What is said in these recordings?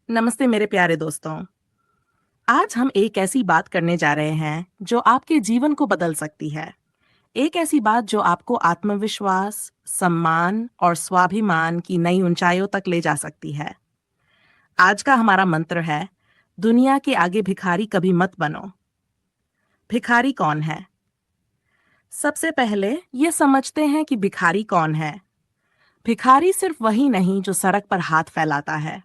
नमस्ते मेरे प्यारे दोस्तों। आज हम एक ऐसी बात करने जा रहे हैं जो आपके जीवन को बदल सकती है। एक ऐसी बात जो आपको आत्मविश्वास, सम्मान और स्वाभिमान की नई ऊंचाइयों तक ले जा सकती है। आज का हमारा मंत्र है, दुनिया के आगे भिखारी कभी मत बनो। भिखारी कौन है? सबसे पहले ये समझते हैं कि भिखारी कौन है। भिखारी सिर्फ वही नहीं जो सड़क पर हाथ फैलाता है।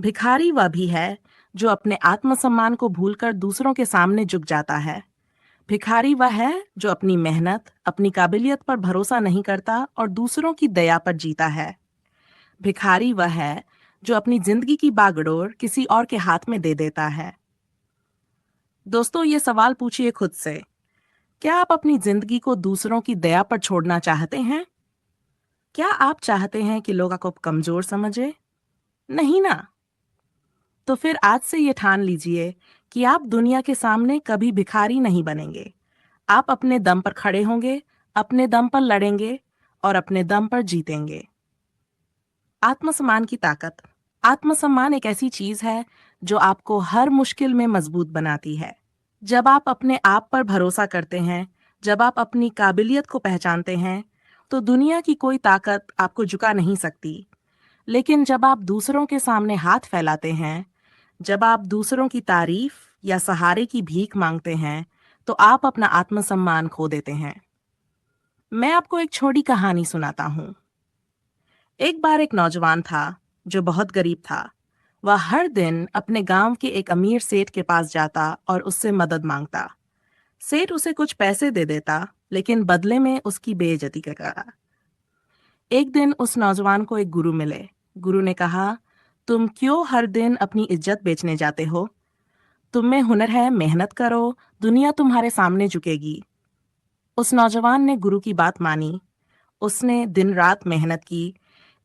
भिखारी वह भी है जो अपने आत्मसम्मान को भूलकर दूसरों के सामने झुक जाता है। भिखारी वह है जो अपनी मेहनत, अपनी काबिलियत पर भरोसा नहीं करता और दूसरों की दया पर जीता है। भिखारी वह है जो अपनी जिंदगी की बागडोर किसी और के हाथ में दे देता है। दोस्तों, ये सवाल पूछिए खुद से, क्या आप अपनी जिंदगी को दूसरों की दया पर छोड़ना चाहते हैं? क्या आप चाहते हैं कि लोग आपको कमजोर समझे? नहीं ना। तो फिर आज से ये ठान लीजिए कि आप दुनिया के सामने कभी भिखारी नहीं बनेंगे। आप अपने दम पर खड़े होंगे, अपने दम पर लड़ेंगे और अपने दम पर जीतेंगे। आत्मसम्मान की ताकत। आत्मसम्मान एक ऐसी चीज है जो आपको हर मुश्किल में मजबूत बनाती है। जब आप अपने आप पर भरोसा करते हैं, जब आप अपनी काबिलियत को पहचानते हैं, तो दुनिया की कोई ताकत आपको झुका नहीं सकती। लेकिन जब आप दूसरों के सामने हाथ फैलाते हैं, जब आप दूसरों की तारीफ या सहारे की भीख मांगते हैं, तो आप अपना आत्मसम्मान खो देते हैं। मैं आपको एक छोटी कहानी सुनाता हूँ। एक बार एक नौजवान था जो बहुत गरीब था। वह हर दिन अपने गांव के एक अमीर सेठ के पास जाता और उससे मदद मांगता। सेठ उसे कुछ पैसे दे देता, लेकिन बदले में उसकी बेइज्जती करता। एक दिन उस नौजवान को एक गुरु मिले। गुरु ने कहा, तुम क्यों हर दिन अपनी इज्जत बेचने जाते हो? तुम में हुनर है, मेहनत करो, दुनिया तुम्हारे सामने झुकेगी। उस नौजवान ने गुरु की बात मानी। उसने दिन रात मेहनत की,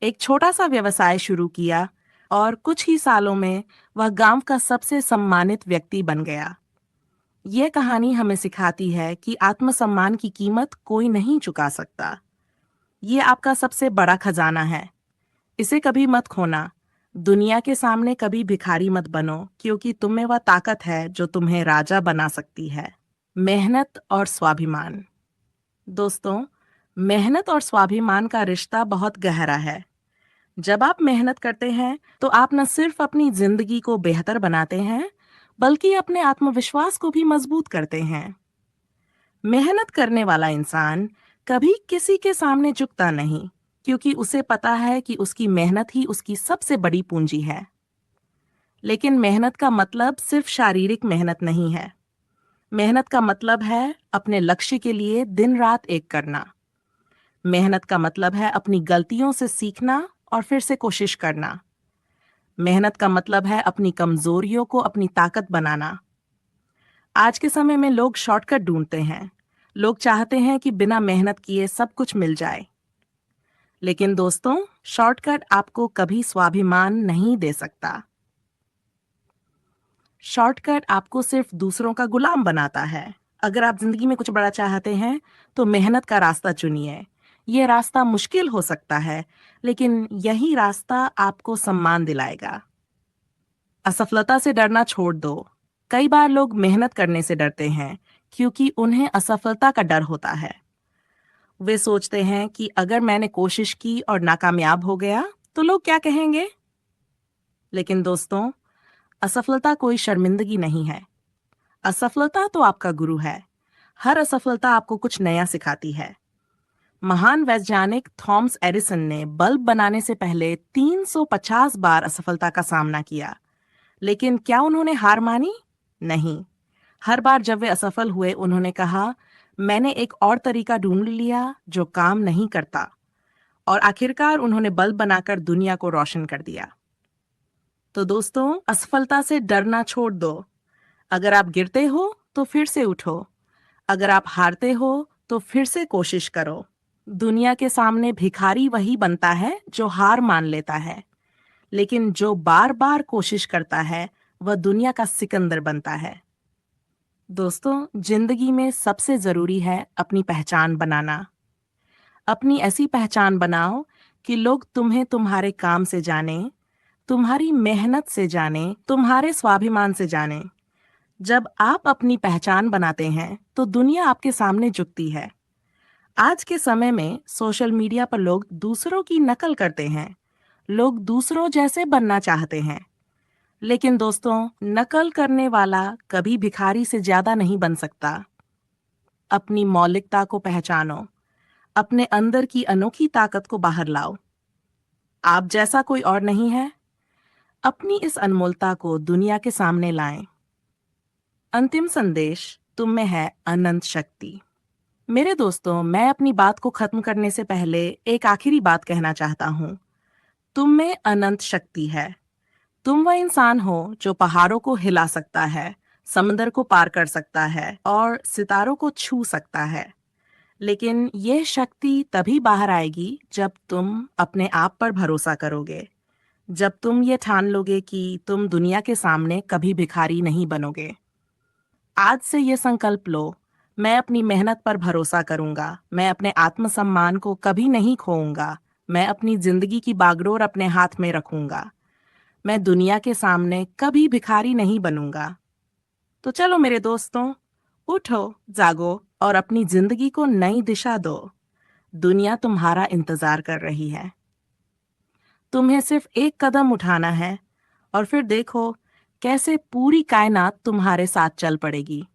एक छोटा सा व्यवसाय शुरू किया और कुछ ही सालों में वह गांव का सबसे सम्मानित व्यक्ति बन गया। यह कहानी हमें सिखाती है कि आत्मसम्मान की कीमत कोई नहीं चुका सकता। ये आपका सबसे बड़ा खजाना है। इसे कभी मत खोना। दुनिया के सामने कभी भिखारी मत बनो, क्योंकि तुम में वह ताकत है जो तुम्हें राजा बना सकती है। मेहनत और स्वाभिमान। दोस्तों, मेहनत और स्वाभिमान का रिश्ता बहुत गहरा है। जब आप मेहनत करते हैं तो आप न सिर्फ अपनी जिंदगी को बेहतर बनाते हैं, बल्कि अपने आत्मविश्वास को भी मजबूत करते हैं। मेहनत करने वाला इंसान कभी किसी के सामने झुकता नहीं, क्योंकि उसे पता है कि उसकी मेहनत ही उसकी सबसे बड़ी पूंजी है। लेकिन मेहनत का मतलब सिर्फ शारीरिक मेहनत नहीं है। मेहनत का मतलब है अपने लक्ष्य के लिए दिन रात एक करना। मेहनत का मतलब है अपनी गलतियों से सीखना और फिर से कोशिश करना। मेहनत का मतलब है अपनी कमजोरियों को अपनी ताकत बनाना। आज के समय में लोग शॉर्टकट ढूंढते हैं। लोग चाहते हैं कि बिना मेहनत किए सब कुछ मिल जाए। लेकिन दोस्तों, शॉर्टकट आपको कभी स्वाभिमान नहीं दे सकता। शॉर्टकट आपको सिर्फ दूसरों का गुलाम बनाता है। अगर आप जिंदगी में कुछ बड़ा चाहते हैं, तो मेहनत का रास्ता चुनिए। ये रास्ता मुश्किल हो सकता है, लेकिन यही रास्ता आपको सम्मान दिलाएगा। असफलता से डरना छोड़ दो। कई बार लोग मेहनत करने से डरते हैं, क्योंकि उन्हें असफलता का डर होता है। वे सोचते हैं कि अगर मैंने कोशिश की और नाकामयाब हो गया, तो लोग क्या कहेंगे? लेकिन दोस्तों, असफलता कोई शर्मिंदगी नहीं है। असफलता तो आपका गुरु है। हर असफलता आपको कुछ नया सिखाती है। महान वैज्ञानिक थॉमस एडिसन ने बल्ब बनाने से पहले 350 बार असफलता का सामना किया। लेकिन क्या उन्होंने हार मानी? नहीं। हर बार जब वे असफल हुए, उन्होंने कहा, मैंने एक और तरीका ढूंढ लिया जो काम नहीं करता। और आखिरकार उन्होंने बल्ब बनाकर दुनिया को रोशन कर दिया। तो दोस्तों, असफलता से डरना छोड़ दो। अगर आप गिरते हो तो फिर से उठो। अगर आप हारते हो तो फिर से कोशिश करो। दुनिया के सामने भिखारी वही बनता है जो हार मान लेता है, लेकिन जो बार बार कोशिश करता है वह दुनिया का सिकंदर बनता है। दोस्तों, जिंदगी में सबसे जरूरी है अपनी पहचान बनाना। अपनी ऐसी पहचान बनाओ कि लोग तुम्हें तुम्हारे काम से जानें, तुम्हारी मेहनत से जाने, तुम्हारे स्वाभिमान से जाने। जब आप अपनी पहचान बनाते हैं तो दुनिया आपके सामने झुकती है। आज के समय में सोशल मीडिया पर लोग दूसरों की नकल करते हैं। लोग दूसरों जैसे बनना चाहते हैं। लेकिन दोस्तों, नकल करने वाला कभी भिखारी से ज्यादा नहीं बन सकता। अपनी मौलिकता को पहचानो। अपने अंदर की अनोखी ताकत को बाहर लाओ। आप जैसा कोई और नहीं है। अपनी इस अनमोलता को दुनिया के सामने लाएं। अंतिम संदेश तुम में है अनंत शक्ति। मेरे दोस्तों, मैं अपनी बात को खत्म करने से पहले एक आखिरी बात कहना चाहता हूँ। तुम में अनंत शक्ति है। तुम वह इंसान हो जो पहाड़ों को हिला सकता है, समंदर को पार कर सकता है और सितारों को छू सकता है। लेकिन यह शक्ति तभी बाहर आएगी जब तुम अपने आप पर भरोसा करोगे। जब तुम ये ठान लोगे कि तुम दुनिया के सामने कभी भिखारी नहीं बनोगे। आज से ये संकल्प लो, मैं अपनी मेहनत पर भरोसा करूंगा, मैं अपने आत्मसम्मान को कभी नहीं खोऊंगा, मैं अपनी जिंदगी की बागडोर अपने हाथ में रखूंगा, मैं दुनिया के सामने कभी भिखारी नहीं बनूंगा। तो चलो मेरे दोस्तों, उठो, जागो और अपनी जिंदगी को नई दिशा दो। दुनिया तुम्हारा इंतजार कर रही है। तुम्हें सिर्फ एक कदम उठाना है और फिर देखो कैसे पूरी कायनात तुम्हारे साथ चल पड़ेगी।